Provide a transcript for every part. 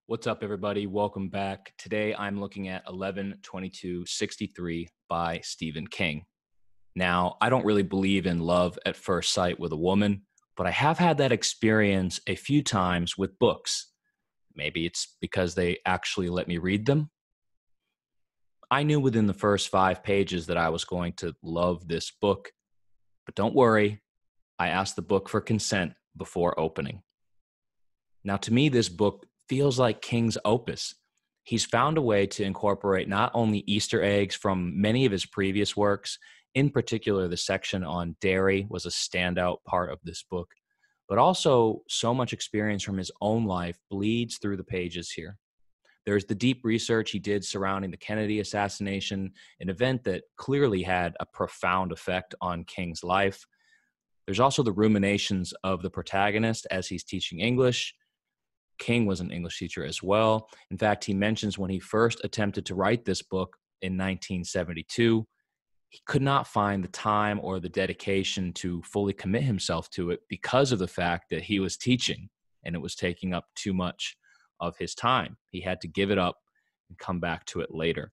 What's up, everybody? Welcome back. Today I'm looking at 11/22/63 by Stephen King. Now, I don't really believe in love at first sight with a woman, but I have had that experience a few times with books. Maybe it's because they actually let me read them. I knew within the first 5 pages that I was going to love this book, but don't worry, I asked the book for consent before opening. Now, to me, this book feels like King's opus. He's found a way to incorporate not only Easter eggs from many of his previous works, in particular, the section on dairy was a standout part of this book, but also so much experience from his own life bleeds through the pages here. There's the deep research he did surrounding the Kennedy assassination, an event that clearly had a profound effect on King's life. There's also the ruminations of the protagonist as he's teaching English. King was an English teacher as well. In fact, he mentions when he first attempted to write this book in 1972, he could not find the time or the dedication to fully commit himself to it because of the fact that he was teaching and it was taking up too much of his time. He had to give it up and come back to it later.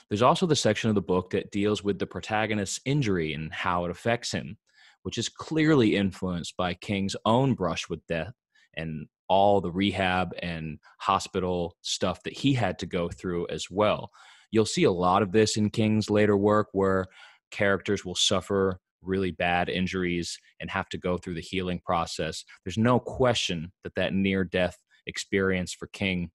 There's also the section of the book that deals with the protagonist's injury and how it affects him, which is clearly influenced by King's own brush with death and all the rehab and hospital stuff that he had to go through as well. You'll see a lot of this in King's later work where characters will suffer really bad injuries and have to go through the healing process. There's no question that that near-death experience for King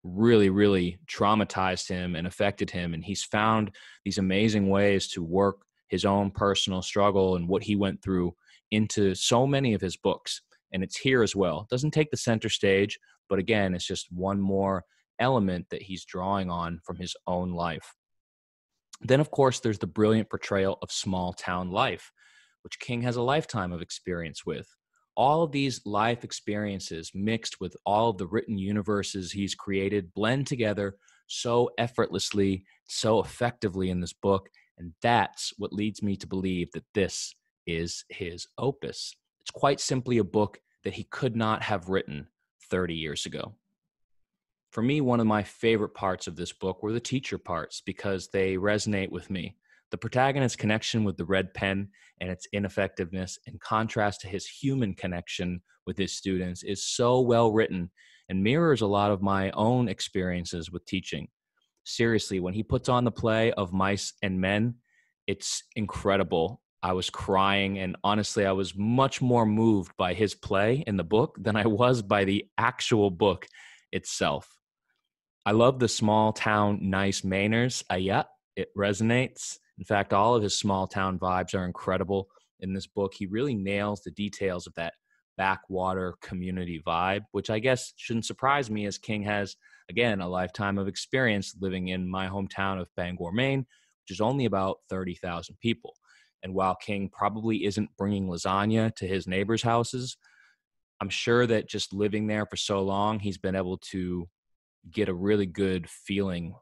really, really traumatized him and affected him. And he's found these amazing ways to work his own personal struggle and what he went through into so many of his books. And it's here as well. It doesn't take the center stage, but again, it's just one more element that he's drawing on from his own life. Then, of course, there's the brilliant portrayal of small town life, which King has a lifetime of experience with. All of these life experiences mixed with all of the written universes he's created blend together so effortlessly, so effectively in this book. And that's what leads me to believe that this is his opus. It's quite simply a book that he could not have written 30 years ago. For me, one of my favorite parts of this book were the teacher parts because they resonate with me. The protagonist's connection with the red pen and its ineffectiveness, in contrast to his human connection with his students, is so well written and mirrors a lot of my own experiences with teaching. Seriously, when he puts on the play of Mice and Men, it's incredible. I was crying, and honestly, I was much more moved by his play in the book than I was by the actual book itself. I love the small town nice manners. Yeah, it resonates. In fact, all of his small town vibes are incredible in this book. He really nails the details of that backwater community vibe, which I guess shouldn't surprise me as King has, again, a lifetime of experience living in my hometown of Bangor, Maine, which is only about 30,000 people. And while King probably isn't bringing lasagna to his neighbors' houses, I'm sure that just living there for so long, he's been able to get a really good feeling,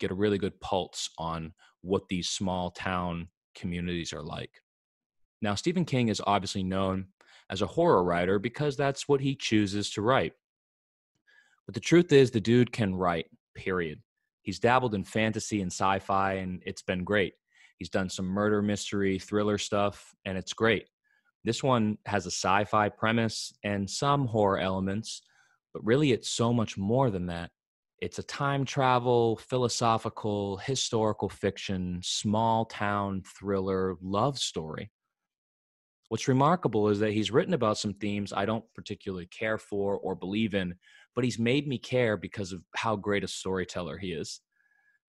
get a really good pulse on what these small town communities are like. Now, Stephen King is obviously known as a horror writer because that's what he chooses to write. But the truth is, the dude can write, period. He's dabbled in fantasy and sci fi, and it's been great. He's done some murder mystery, thriller stuff, and it's great. This one has a sci fi premise and some horror elements, but really it's so much more than that. It's a time travel, philosophical, historical fiction, small town thriller love story. What's remarkable is that he's written about some themes I don't particularly care for or believe in, but he's made me care because of how great a storyteller he is.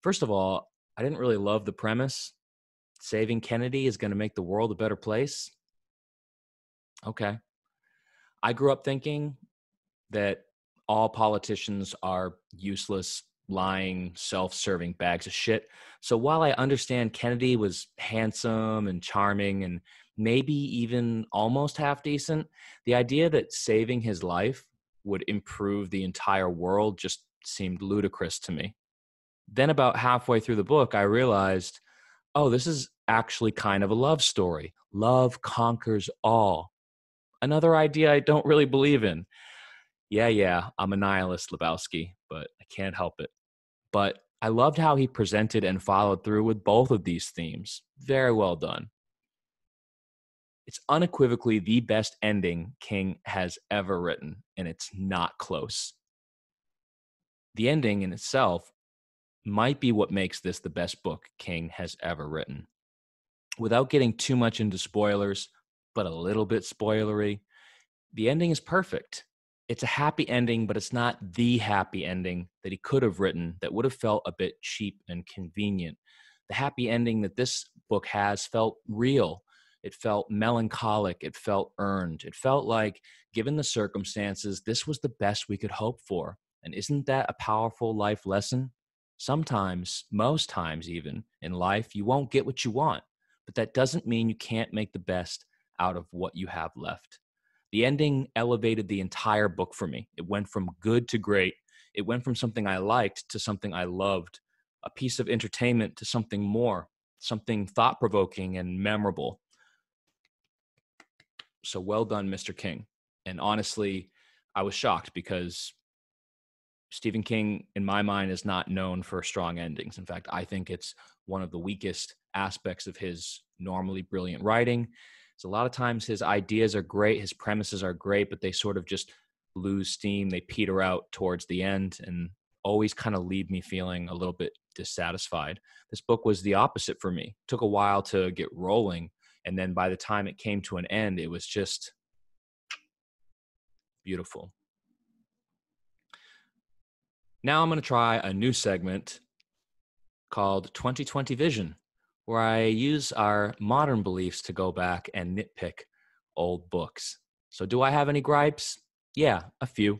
First of all, I didn't really love the premise. Saving Kennedy is going to make the world a better place. Okay. I grew up thinking that all politicians are useless, lying, self-serving bags of shit. So while I understand Kennedy was handsome and charming and maybe even almost half decent, the idea that saving his life would improve the entire world just seemed ludicrous to me. Then about halfway through the book, I realized, oh, this is actually kind of a love story. Love conquers all. Another idea I don't really believe in. Yeah, I'm a nihilist, Lebowski, but I can't help it. But I loved how he presented and followed through with both of these themes. Very well done. It's unequivocally the best ending King has ever written, and it's not close. The ending in itself might be what makes this the best book King has ever written. Without getting too much into spoilers, but a little bit spoilery, the ending is perfect. It's a happy ending, but it's not the happy ending that he could have written that would have felt a bit cheap and convenient. The happy ending that this book has felt real. It felt melancholic. It felt earned. It felt like, given the circumstances, this was the best we could hope for. And isn't that a powerful life lesson? Sometimes, most times even, in life, you won't get what you want, but that doesn't mean you can't make the best out of what you have left. The ending elevated the entire book for me. It went from good to great. It went from something I liked to something I loved, a piece of entertainment to something more, something thought provoking and memorable. So well done, Mr. King. And honestly, I was shocked because Stephen King, in my mind, is not known for strong endings. In fact, I think it's one of the weakest aspects of his normally brilliant writing. So a lot of times his ideas are great, his premises are great, but they sort of just lose steam. They peter out towards the end and always kind of leave me feeling a little bit dissatisfied. This book was the opposite for me. It took a while to get rolling. And then by the time it came to an end, it was just beautiful. Now I'm going to try a new segment called 2020 Vision, where I use our modern beliefs to go back and nitpick old books. So, do I have any gripes? Yeah, a few.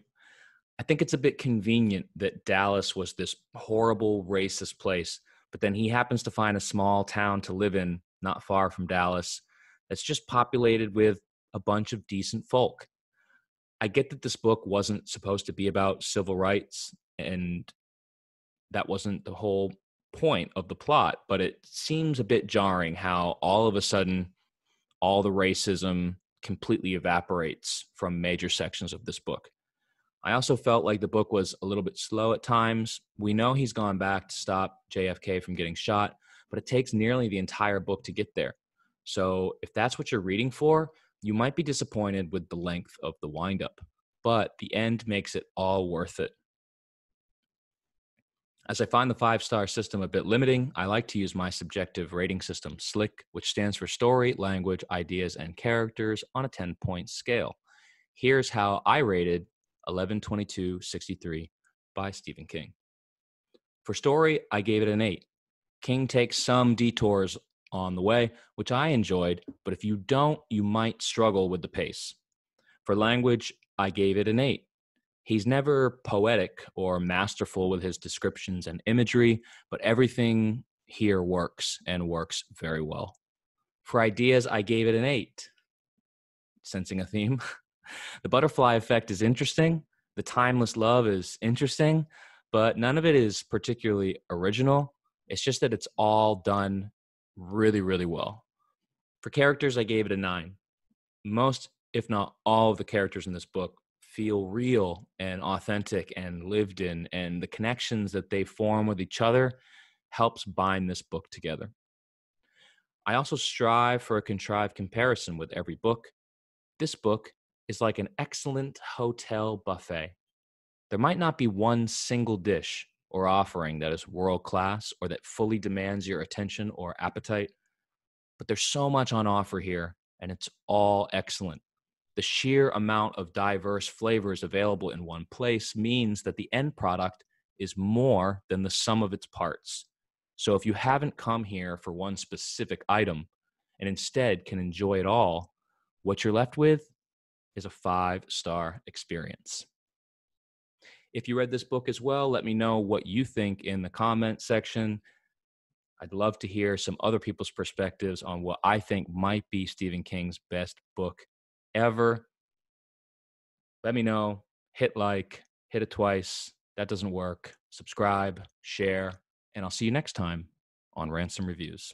I think it's a bit convenient that Dallas was this horrible racist place, but then he happens to find a small town to live in not far from Dallas that's just populated with a bunch of decent folk. I get that this book wasn't supposed to be about civil rights, and that wasn't the whole point of the plot, but it seems a bit jarring how all of a sudden all the racism completely evaporates from major sections of this book. I also felt like the book was a little bit slow at times. We know he's gone back to stop JFK from getting shot, but it takes nearly the entire book to get there. So if that's what you're reading for, you might be disappointed with the length of the windup, but the end makes it all worth it. As I find the 5-star system a bit limiting, I like to use my subjective rating system, SLICK, which stands for Story, Language, Ideas, and Characters on a 10-point scale. Here's how I rated 11/22/63 by Stephen King. For story, I gave it an 8. King takes some detours on the way, which I enjoyed, but if you don't, you might struggle with the pace. For language, I gave it an 8. He's never poetic or masterful with his descriptions and imagery, but everything here works and works very well. For ideas, I gave it an 8. Sensing a theme. The butterfly effect is interesting. The timeless love is interesting, but none of it is particularly original. It's just that it's all done really, really well. For characters, I gave it a 9. Most, if not all, of the characters in this book feel real and authentic and lived in, and the connections that they form with each other helps bind this book together. I also strive for a contrived comparison with every book. This book is like an excellent hotel buffet. There might not be one single dish or offering that is world class or that fully demands your attention or appetite, but there's so much on offer here, and it's all excellent. The sheer amount of diverse flavors available in one place means that the end product is more than the sum of its parts. So if you haven't come here for one specific item and instead can enjoy it all, what you're left with is a 5-star experience. If you read this book as well, let me know what you think in the comment section. I'd love to hear some other people's perspectives on what I think might be Stephen King's best book ever. Let me know. Hit like, hit it twice. That doesn't work. Subscribe, share, and I'll see you next time on Ransom Reviews.